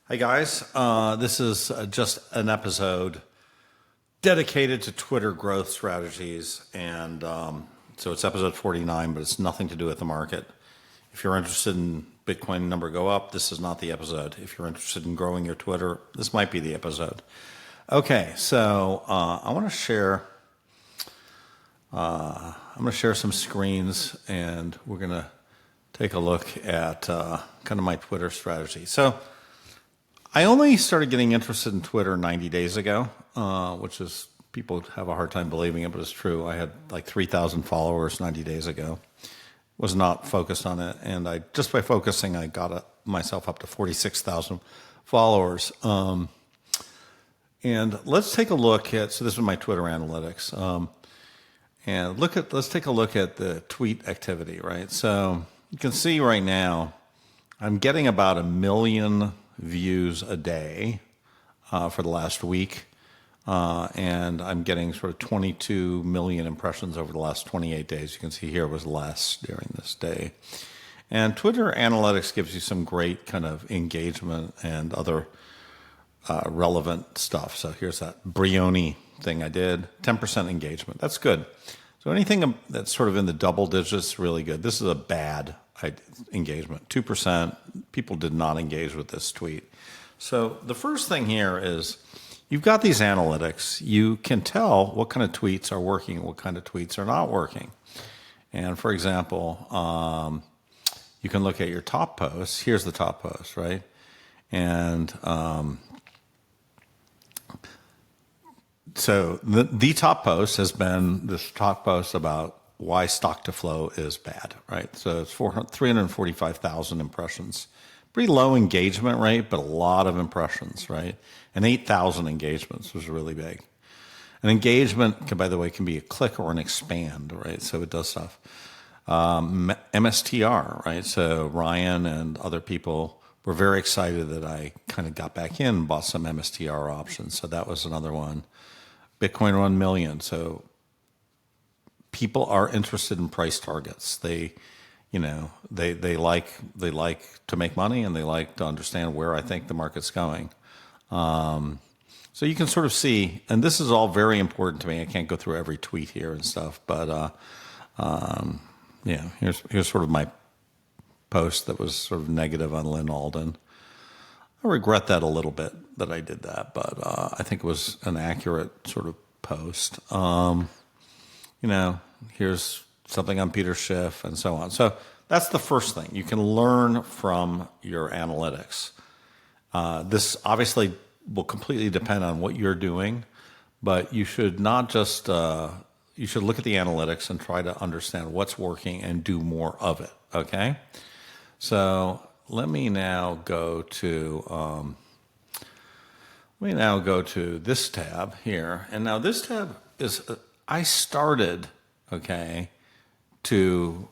Hey guys, this is just an episode dedicated to Twitter growth strategies. And so it's episode 49, but it's nothing to do with the market. If you're interested in Bitcoin number go up, this is not the episode. If you're interested in growing your Twitter, this might be the episode. Okay, so I want to share. I'm going to share some screens, and we're going to take a look at kind of my Twitter strategy. So I only started getting interested in Twitter 90 days ago, which is, people have a hard time believing it, but it's true. I had like 3,000 followers 90 days ago. Was not focused on it, and just by focusing, I got myself up to 46,000 followers. And let's take a look at, so this is my Twitter analytics. And let's take a look at the tweet activity, right? So you can see right now, I'm getting about 1 million views a day for the last week. And I'm getting sort of 22 million impressions over the last 28 days. You can see here was less during this day. And Twitter analytics gives you some great kind of engagement and other relevant stuff. So here's that Brioni thing I did, 10% engagement. That's good. So anything that's sort of in the double digits, really good. This is a bad engagement. 2%, people did not engage with this tweet. So the first thing here is you've got these analytics. You can tell what kind of tweets are working, what kind of tweets are not working. And for example, you can look at your top posts. Here's the top post, right? And so the top post has been this top post about why stock to flow is bad, right? So it's 345,000 impressions. Pretty low engagement rate, but a lot of impressions, right? And 8,000 engagements was really big. An engagement, by the way, can be a click or an expand, right? So it does stuff. MSTR, right? So Ryan and other people were very excited that I kind of got back in and bought some MSTR options. So that was another one. Bitcoin 1 million. So people are interested in price targets. They like to make money, and they like to understand where I think the market's going. So you can sort of see, and this is all very important to me. I can't go through every tweet here and stuff, but here's sort of my post that was sort of negative on Lynn Alden. I regret that a little bit that I did that, but I think it was an accurate sort of post. Here's something on Peter Schiff and so on. So that's the first thing. You can learn from your analytics. This obviously will completely depend on what you're doing, but you should not just, you should look at the analytics and try to understand what's working and do more of it, okay? So let me now go to this tab here. And now this tab is, I started, okay, to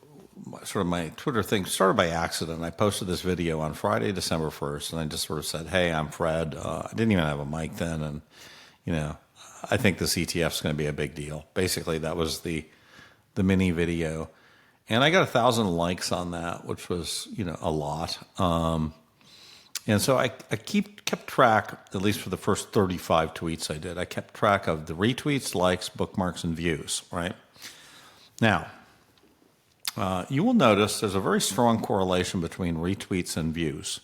sort of my Twitter thing started by accident. I posted this video on Friday, December 1st, and I just sort of said, hey, I'm Fred. I didn't even have a mic then, and, I think this ETF is going to be a big deal. Basically, that was the mini video. And I got 1,000 likes on that, which was, a lot. And so I kept track, at least for the first 35 tweets I did, I kept track of the retweets, likes, bookmarks, and views, right? Now, you will notice there's a very strong correlation between retweets and views.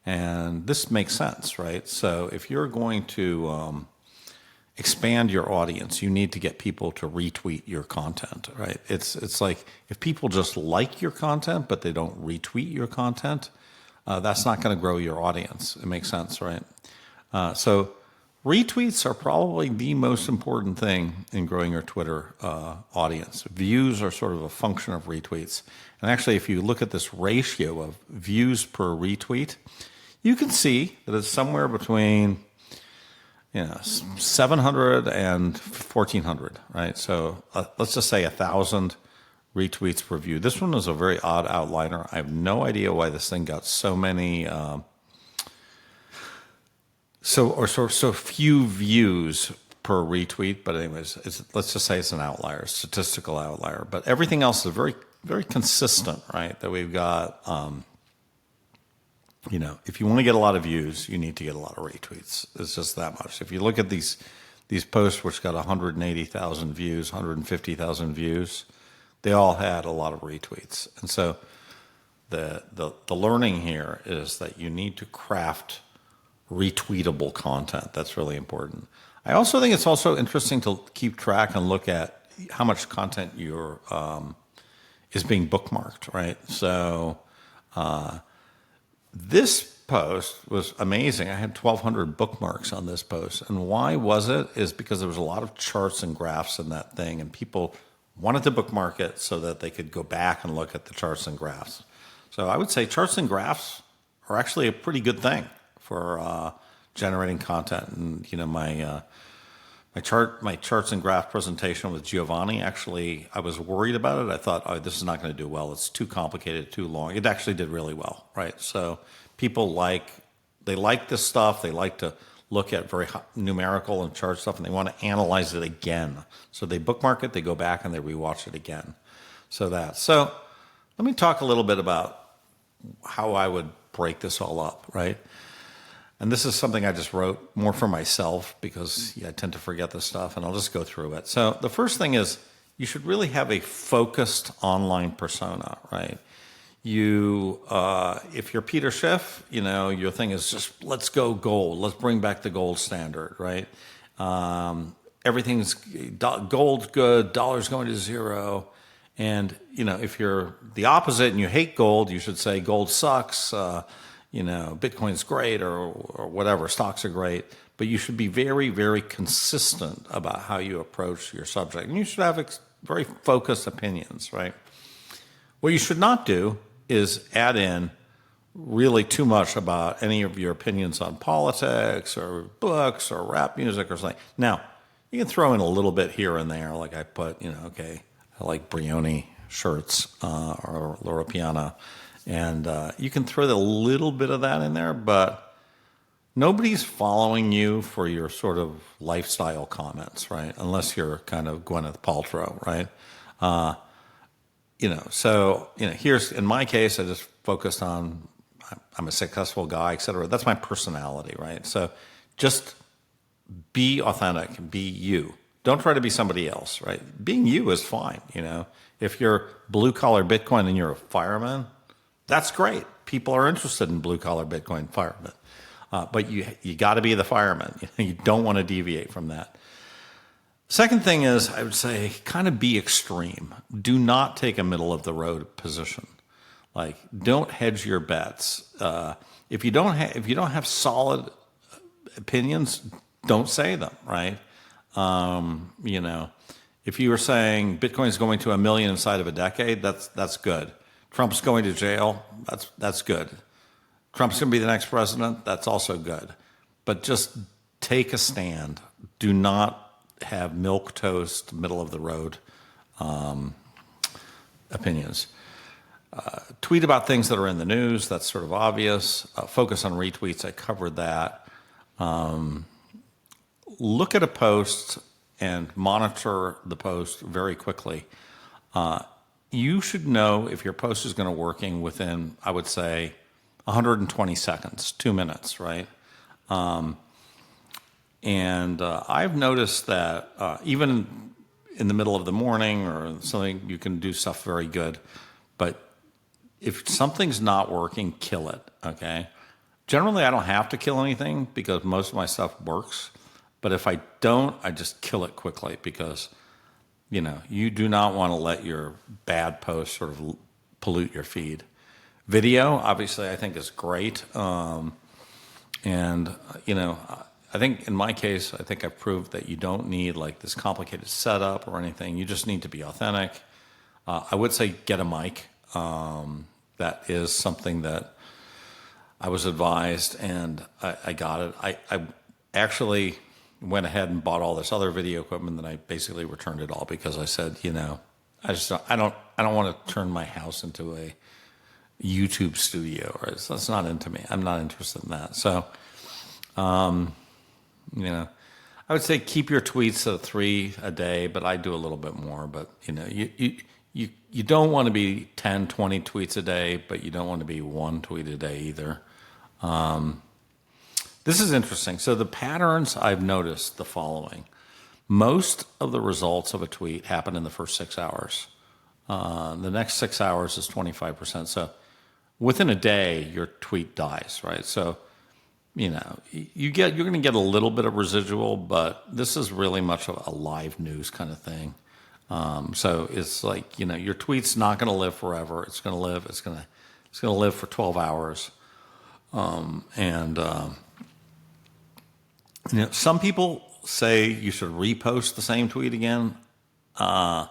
And this makes sense, right? So if you're going to expand your audience, you need to get people to retweet your content, right? It's like if people just like your content, but they don't retweet your content, that's not going to grow your audience. It makes sense, right? So retweets are probably the most important thing in growing your Twitter audience. Views are sort of a function of retweets. And actually, if you look at this ratio of views per retweet, you can see that it's somewhere between 700 and 1,400, right? So let's just say 1,000 retweets per view. This one is a very odd outlier. I have no idea why this thing got so many, so few views per retweet. But anyways, let's just say it's an outlier, statistical outlier. But everything else is very, very consistent, right? That we've got if you want to get a lot of views, you need to get a lot of retweets. It's just that much. If you look at these posts, which got 180,000 views, 150,000 views, they all had a lot of retweets. And so the learning here is that you need to craft retweetable content. That's really important. I also think it's also interesting to keep track and look at how much content is being bookmarked, right? So this post was amazing. I had 1,200 bookmarks on this post. And why was it? Is because there was a lot of charts and graphs in that thing, and people wanted to bookmark it so that they could go back and look at the charts and graphs. So I would say charts and graphs are actually a pretty good thing for generating content. And my charts and graph presentation with Giovanni, actually, I was worried about it. I thought, oh, this is not going to do well. It's too complicated, too long. It actually did really well, right? So people like this stuff. They like to look at very numerical and chart stuff, and they want to analyze it again. So they bookmark it, they go back, and they rewatch it again. So let me talk a little bit about how I would break this all up, right? And this is something I just wrote more for myself because I tend to forget this stuff, and I'll just go through it. So the first thing is you should really have a focused online persona, right? If you're Peter Schiff, your thing is just let's go gold. Let's bring back the gold standard, right? Everything's gold's good, dollar's going to zero. And, if you're the opposite and you hate gold, you should say gold sucks, Bitcoin's great or whatever, stocks are great. But you should be very, very consistent about how you approach your subject. And you should have very focused opinions, right? What you should not do is add in really too much about any of your opinions on politics or books or rap music or something. Now, you can throw in a little bit here and there, like I put, I like Brioni shirts or Laura Piana. And you can throw a little bit of that in there, but nobody's following you for your sort of lifestyle comments, right? Unless you're kind of Gwyneth Paltrow, right? Here's, in my case, I just focused on, I'm a successful guy, et cetera. That's my personality, right? So just be authentic, be you. Don't try to be somebody else, right? Being you is fine, If you're blue-collar Bitcoin and you're a fireman, that's great. People are interested in blue-collar Bitcoin firemen. But you got to be the fireman. You don't want to deviate from that. Second thing is, I would say, kind of be extreme. Do not take a middle-of-the-road position. Like, don't hedge your bets. If you don't have solid opinions, don't say them, right? If you were saying Bitcoin's going to 1 million inside of a decade, that's good. Trump's going to jail, that's good. Trump's going to be the next president, that's also good. But just take a stand. Do not have milquetoast, middle-of-the-road opinions. Tweet about things that are in the news, that's sort of obvious. Focus on retweets, I covered that. Look at a post and monitor the post very quickly. You should know if your post is going to working within, I would say, 120 seconds, 2 minutes, right? I've noticed that even in the middle of the morning or something, you can do stuff very good. But if something's not working, kill it, okay? Generally, I don't have to kill anything because most of my stuff works. But if I don't, I just kill it quickly because, you do not want to let your bad post sort of pollute your feed. Video, obviously, I think is great. I think in my case, I think I've proved that you don't need like this complicated setup or anything. You just need to be authentic. I would say get a mic. That is something that I was advised and I got it. I actually went ahead and bought all this other video equipment, and I basically returned it all because I said, I don't want to turn my house into a YouTube studio, or that's not into me. I'm not interested in that. So, I would say keep your tweets at 3 a day, but I do a little bit more. But you don't want to be 10, 20 tweets a day, but you don't want to be 1 tweet a day either. This is interesting. So the patterns I've noticed the following. Most of the results of a tweet happen in the first 6 hours. The next 6 hours is 25%. So within a day, your tweet dies, right? So, you're going to get a little bit of residual, but this is really much a live news kind of thing. So it's like, your tweet's not going to live forever. It's going to live. It's going to live for 12 hours. Some people say you should repost the same tweet again. I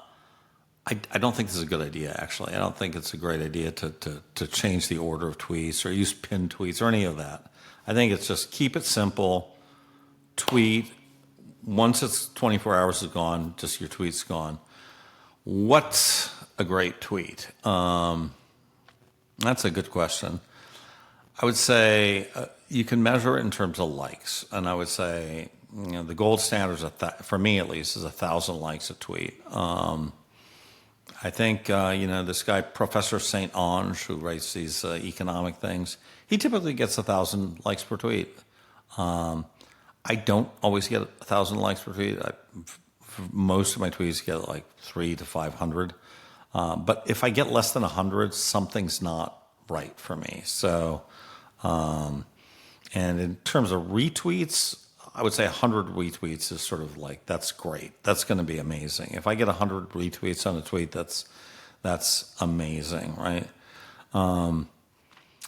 don't think this is a good idea, actually. I don't think it's a great idea to change the order of tweets or use pinned tweets or any of that. I think it's just keep it simple. Tweet. Once it's 24 hours is gone, just your tweet's gone. What's a great tweet? That's a good question. I would say you can measure it in terms of likes. And I would say, the gold standard, for me at least, is 1,000 likes a tweet. I think, this guy, Professor St. Ange, who writes these economic things, he typically gets 1,000 likes per tweet. I don't always get 1,000 likes per tweet. Most of my tweets get like 300 to 500. But if I get less than 100, something's not right for me. So, and in terms of retweets, I would say 100 retweets is sort of like, that's great. That's going to be amazing. If I get 100 retweets on a tweet, that's amazing, right?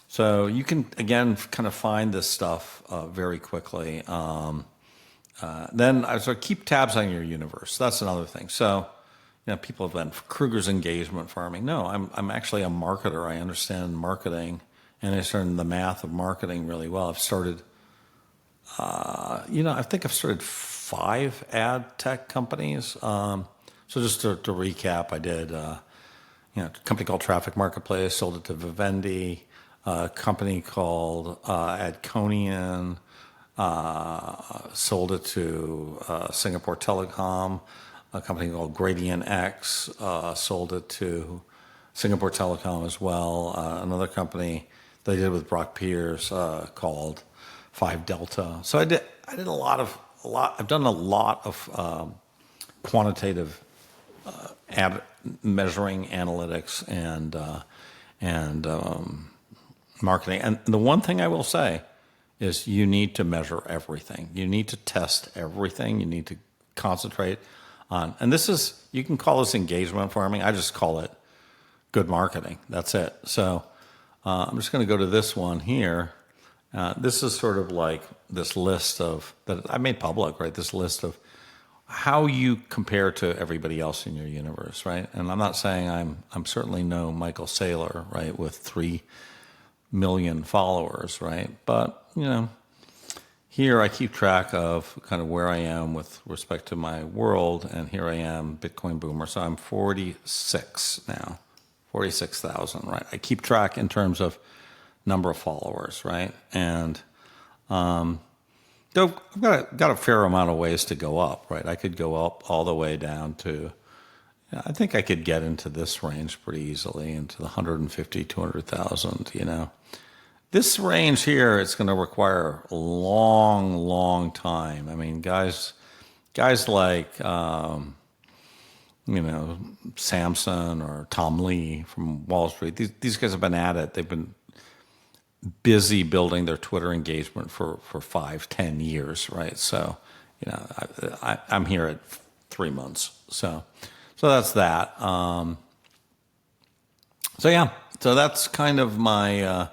So you can, again, kind of find this stuff very quickly. Then I sort of keep tabs on your universe. That's another thing. So, people have been Kruger's engagement farming. No, I'm actually a marketer. I understand marketing, and I understand the math of marketing really well. I've started, I think I've started 5 ad tech companies. So just to recap, I did, a company called Traffic Marketplace, sold it to Vivendi, a company called Adconian, sold it to Singapore Telecom, a company called Gradient X, sold it to Singapore Telecom as well. Another company they did with Brock Pierce called 5 Delta. So I did a lot. I've done a lot of quantitative ad measuring analytics and marketing. And the one thing I will say is you need to measure everything. You need to test everything. You need to concentrate on, and you can call this engagement farming. I just call it good marketing. That's it. So I'm just going to go to this one here. This is sort of like this list that I made public, right? This list of how you compare to everybody else in your universe, right? And I'm not saying I'm certainly no Michael Saylor, right, with 3 million followers, right? But, here I keep track of kind of where I am with respect to my world, and here I am, Bitcoin boomer. So I'm 46 now, 46,000, right? I keep track in terms of number of followers, right? And I've got a fair amount of ways to go up, right? I could go up all the way down to, I think I could get into this range pretty easily, into the 150, 200,000, This range here, it's going to require a long, long time. I mean, guys like, Samson or Tom Lee from Wall Street, these guys have been at it. They've been busy building their Twitter engagement for 5-10 years, right? So, I'm here at 3 months. So that's that. So that's kind of my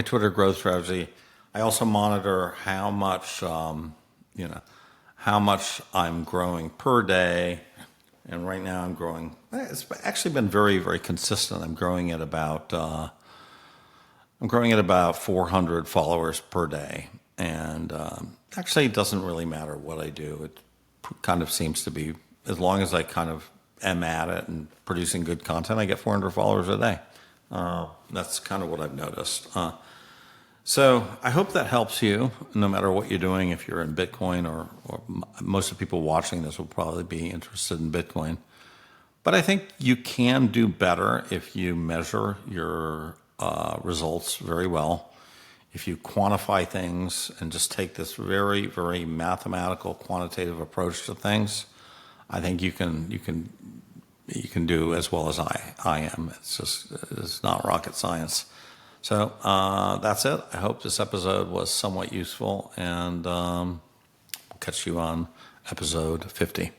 Twitter growth strategy. I also monitor how much I'm growing per day, and right now I'm growing. It's actually been very, very consistent. I'm growing at about 400 followers per day, and actually it doesn't really matter what I do. It kind of seems to be, as long as I kind of am at it and producing good content, I get 400 followers a day. That's kind of what I've noticed. So I hope that helps you, no matter what you're doing. If you're in Bitcoin, or most of the people watching this will probably be interested in Bitcoin. But I think you can do better if you measure your results very well. if you quantify things and just take this very, very mathematical, quantitative approach to things, I think you can do as well as I am. It's not rocket science. So that's it. I hope this episode was somewhat useful, and catch you on episode 50.